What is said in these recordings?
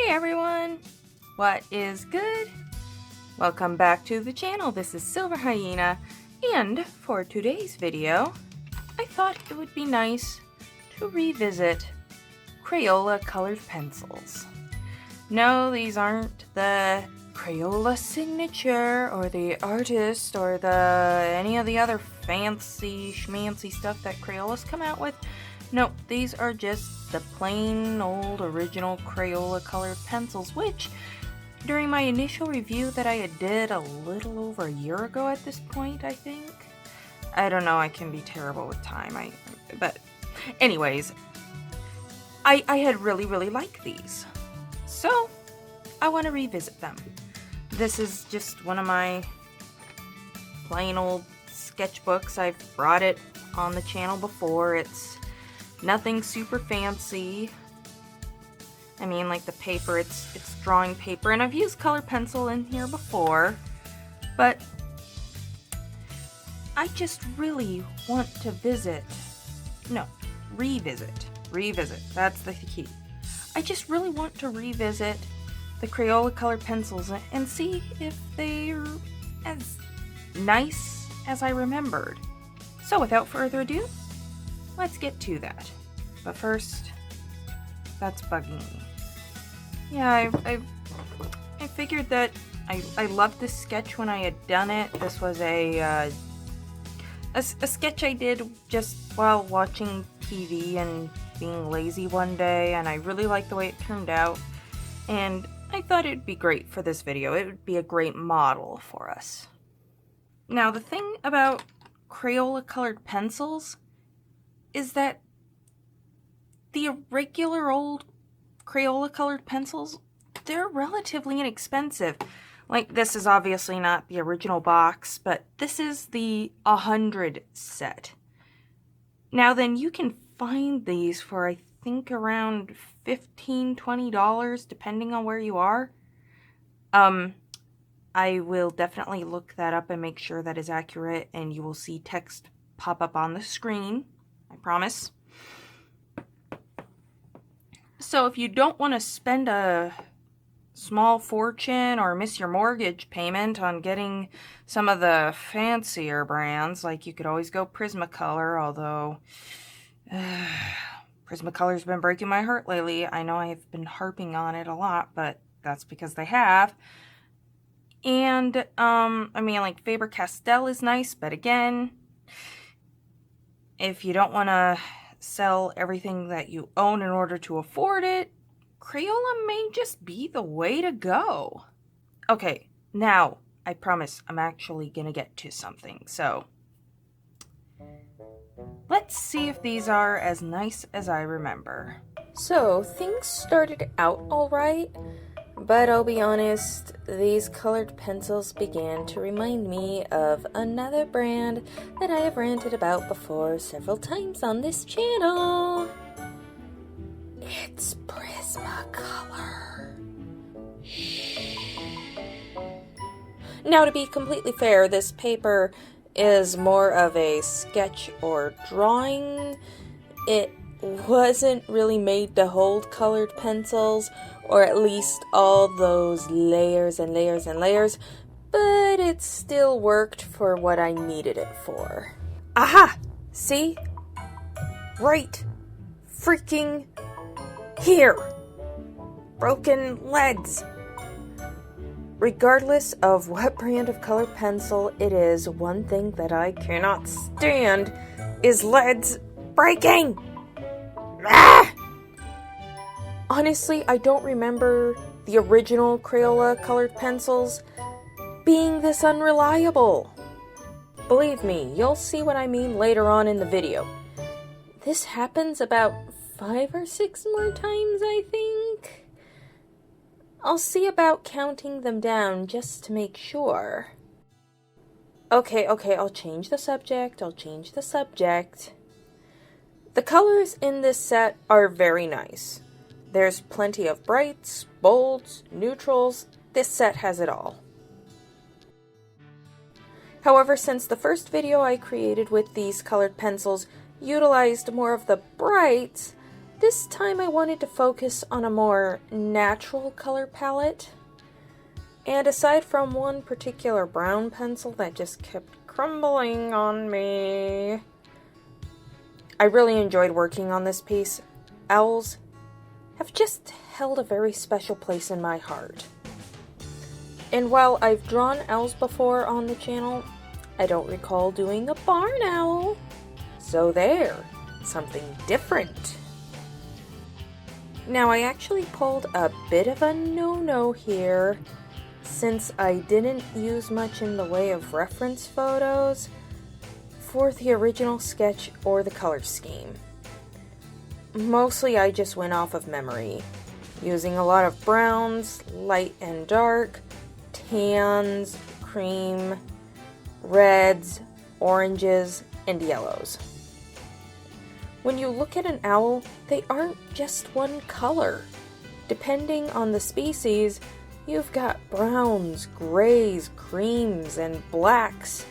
Hey everyone! What is good? Welcome back to the channel. This is Silver Hyena, and for today's video, I thought it would be nice to revisit Crayola Colored Pencils. No, these aren't the Crayola signature or the artist or any of the other fancy schmancy stuff that Crayolas come out with. No, these are just the plain old original Crayola Colored Pencils, which during my initial review that I did a little over a year ago at this point, I think. I don't know, I can be terrible with time. But anyways, I had really liked these. So, I want to revisit them. This is just one of my plain old sketchbooks. I've brought it on the channel before. It's nothing super fancy. I mean, like the paper, it's drawing paper, and I've used colored pencil in here before, but I just really want to revisit, that's the key. I just really want to revisit the Crayola Colored Pencils and see if they're as nice as I remembered. So without further ado, let's get to that. But first, that's bugging me. Yeah, I figured that I loved this sketch when I had done it. This was a sketch I did just while watching TV and being lazy one day, and I really liked the way it turned out. And I thought it would be great for this video. It would be a great model for us. Now, the thing about Crayola Colored Pencils is that the regular old Crayola Colored Pencils, they're relatively inexpensive. Like, this is obviously not the original box, but this is the 100 set. Now then, you can find these for, I think, around $15, $20, depending on where you are. I will definitely look that up and make sure that is accurate, and you will see text pop up on the screen. I promise. So if you don't want to spend a small fortune or miss your mortgage payment on getting some of the fancier brands, like you could always go Prismacolor, although Prismacolor's been breaking my heart lately. I know I've been harping on it a lot, but that's because they have. And, I mean, like, Faber-Castell is nice, but again, if you don't want to sell everything that you own in order to afford it, Crayola may just be the way to go. Okay, now, I promise I'm actually gonna get to something, so let's see if these are as nice as I remember. So, things started out alright, but I'll be honest, these colored pencils began to remind me of another brand that I have ranted about before several times on this channel. It's Prismacolor. Shh. Now, to be completely fair, this paper is more of a sketch or drawing. It wasn't really made to hold colored pencils, or at least all those layers and layers and layers, but it still worked for what I needed it for. Aha! See? Right freaking here! Broken leads! Regardless of what brand of colored pencil it is, one thing that I cannot stand is leads breaking! Ah! Honestly, I don't remember the original Crayola Colored Pencils being this unreliable. Believe me, you'll see what I mean later on in the video. This happens about 5 or 6 more times, I think. I'll see about counting them down just to make sure. Okay, I'll change the subject. The colors in this set are very nice. There's plenty of brights, bolds, neutrals. This set has it all. However, since the first video I created with these colored pencils utilized more of the brights, This time I wanted to focus on a more natural color palette. And aside from one particular brown pencil that just kept crumbling on me, I really enjoyed working on this piece. Owls have just held a very special place in my heart. And while I've drawn owls before on the channel, I don't recall doing a barn owl. So there, something different. Now I actually pulled a bit of a no-no here, since I didn't use much in the way of reference photos for the original sketch or the color scheme. Mostly I just went off of memory, using a lot of browns, light and dark, tans, cream, reds, oranges, and yellows. When you look at an owl, they aren't just one color. Depending on the species, you've got browns, grays, creams, and blacks.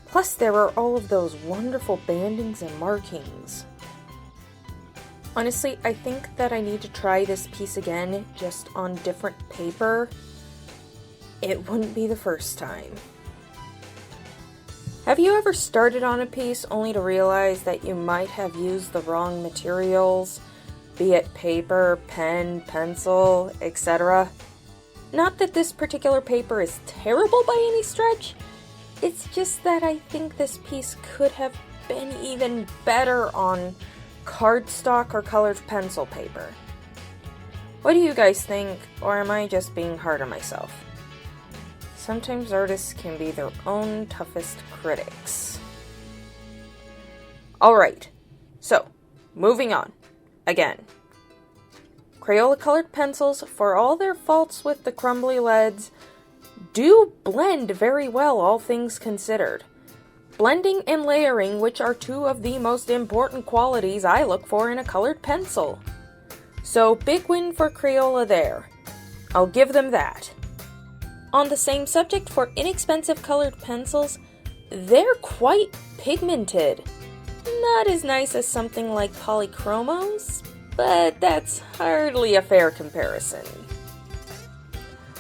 Plus there are all of those wonderful bandings and markings. Honestly, I think that I need to try this piece again, just on different paper. It wouldn't be the first time. Have you ever started on a piece only to realize that you might have used the wrong materials, be it paper, pen, pencil, etc.? Not that this particular paper is terrible by any stretch, it's just that I think this piece could have been even better on cardstock or colored pencil paper. What do you guys think, or am I just being hard on myself? Sometimes artists can be their own toughest critics. Alright, so, moving on. Again, Crayola Colored Pencils, for all their faults with the crumbly leads, do blend very well, all things considered. Blending and layering, which are two of the most important qualities I look for in a colored pencil. So, big win for Crayola there. I'll give them that. On the same subject, for inexpensive colored pencils, they're quite pigmented. Not as nice as something like polychromos, but that's hardly a fair comparison.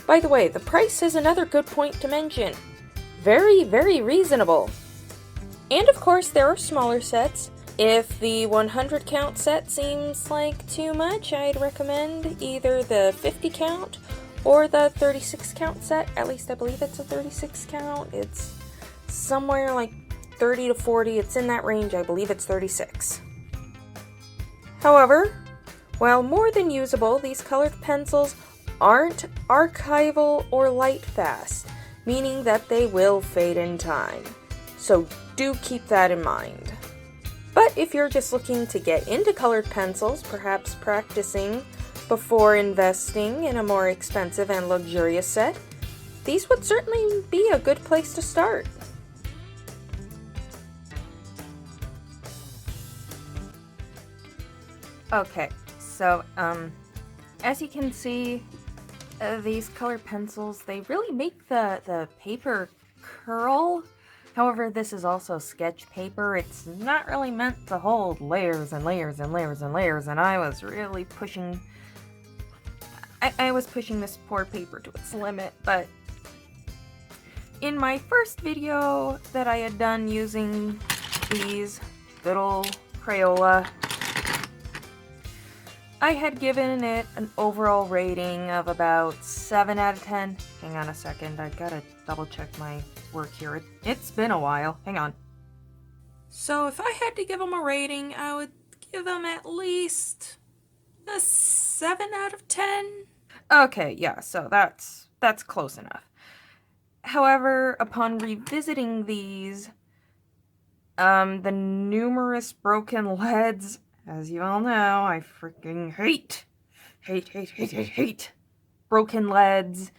By the way, the price is another good point to mention. Very, very reasonable. And of course, there are smaller sets. If the 100 count set seems like too much, I'd recommend either the 50 count or the 36 count set. At least I believe it's a 36 count. It's somewhere like 30 to 40. It's in that range. I believe it's 36. However, while more than usable, these colored pencils aren't archival or light fast, meaning that they will fade in time. So do keep that in mind. But if you're just looking to get into colored pencils, perhaps practicing before investing in a more expensive and luxurious set, these would certainly be a good place to start. Okay, so as you can see, these colored pencils, they really make the paper curl. However, this is also sketch paper. It's not really meant to hold layers and layers and layers and layers, and I was really pushing I was pushing this poor paper to its limit. But in my first video that I had done using these little Crayola, I had given it an overall rating of about 7 out of 10. Hang on a second, I gotta double check my work here. It's been a while. Hang on. So if I had to give them a rating, I would give them at least a 7 out of 10. Okay, yeah, so that's close enough. However, upon revisiting these, the numerous broken leads, as you all know, I freaking hate broken leads.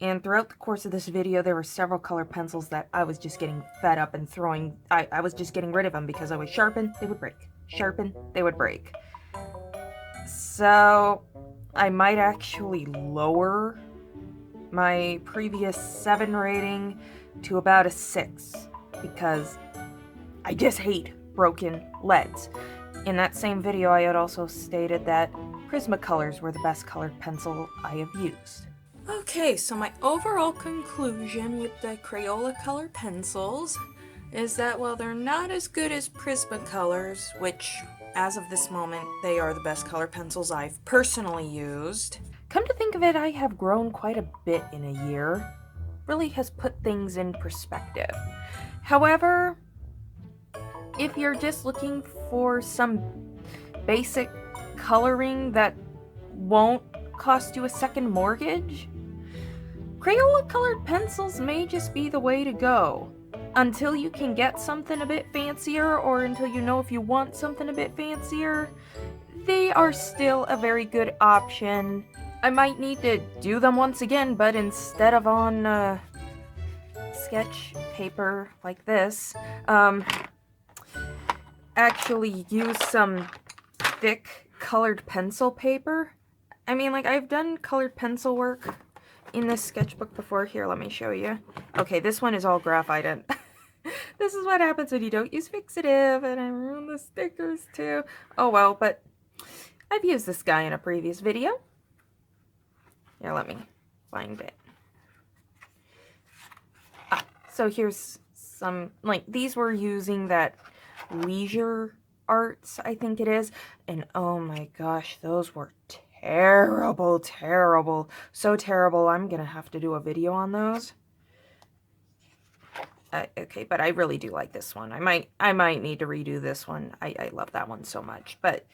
And throughout the course of this video, there were several color pencils that I was just getting fed up and throwing. I was just getting rid of them because I would sharpen, they would break. Sharpen, they would break. So I might actually lower my previous 7 rating to about a 6 because I just hate broken leads. In that same video, I had also stated that Prismacolors were the best colored pencil I have used. Okay, so my overall conclusion with the Crayola Colored Pencils is that while they're not as good as Prismacolors, which as of this moment, they are the best colored pencils I've personally used. Come to think of it, I have grown quite a bit in a year. Really has put things in perspective. However, if you're just looking for some basic coloring that won't cost you a second mortgage, Crayola Colored Pencils may just be the way to go. Until you can get something a bit fancier, or until you know if you want something a bit fancier, they are still a very good option. I might need to do them once again, but instead of on sketch paper like this, actually use some thick colored pencil paper. I mean, like, I've done colored pencil work in this sketchbook before. Here, let me show you. Okay, this one is all graphite, and this is what happens when you don't use fixative, and I ruined the stickers too. Oh well, but I've used this guy in a previous video. Here, let me find it. So here's some, like, these were using that Leisure Arts, I think it is, and oh my gosh, those were terrible, terrible, so terrible. I'm gonna have to do a video on those. Okay, but I really do like this one. I might need to redo this one. I love that one so much. But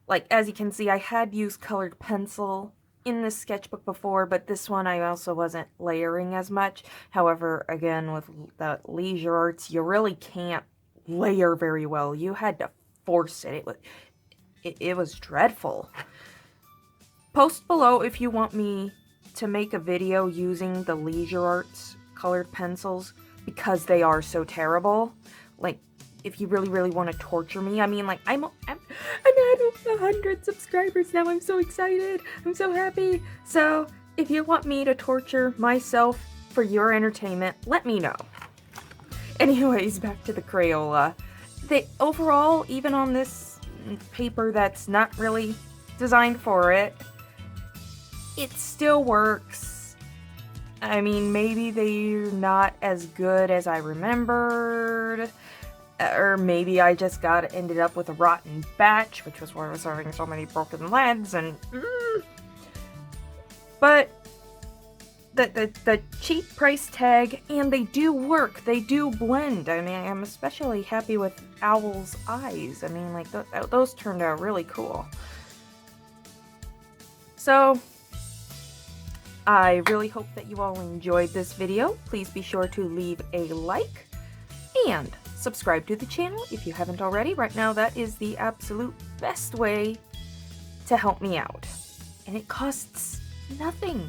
like, as you can see, I had used colored pencil in this sketchbook before, but this one I also wasn't layering as much. However, again, with the Leisure Arts, you really can't layer very well. You had to force it. It was dreadful. Post below if you want me to make a video using the Leisure Arts colored pencils, because they are so terrible. Like, if you really, really want to torture me. I mean, like, I'm at 100 subscribers now. I'm so excited. I'm so happy. So, if you want me to torture myself for your entertainment, let me know. Anyways, back to the Crayola. Overall, even on this paper that's not really designed for it, it still works. I mean, maybe they're not as good as I remembered, or maybe I just ended up with a rotten batch, which was why I was having so many broken leads, and but the cheap price tag, and they do work, they do blend. I mean, I'm especially happy with Owl's eyes. I mean, like, those turned out really cool. So I really hope that you all enjoyed this video. Please be sure to leave a like and subscribe to the channel if you haven't already. Right now, that is the absolute best way to help me out. And it costs nothing.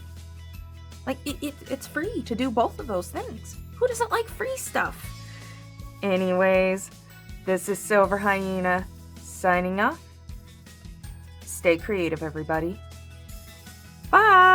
Like, it's free to do both of those things. Who doesn't like free stuff? Anyways, this is Silver Hyena signing off. Stay creative, everybody. Bye!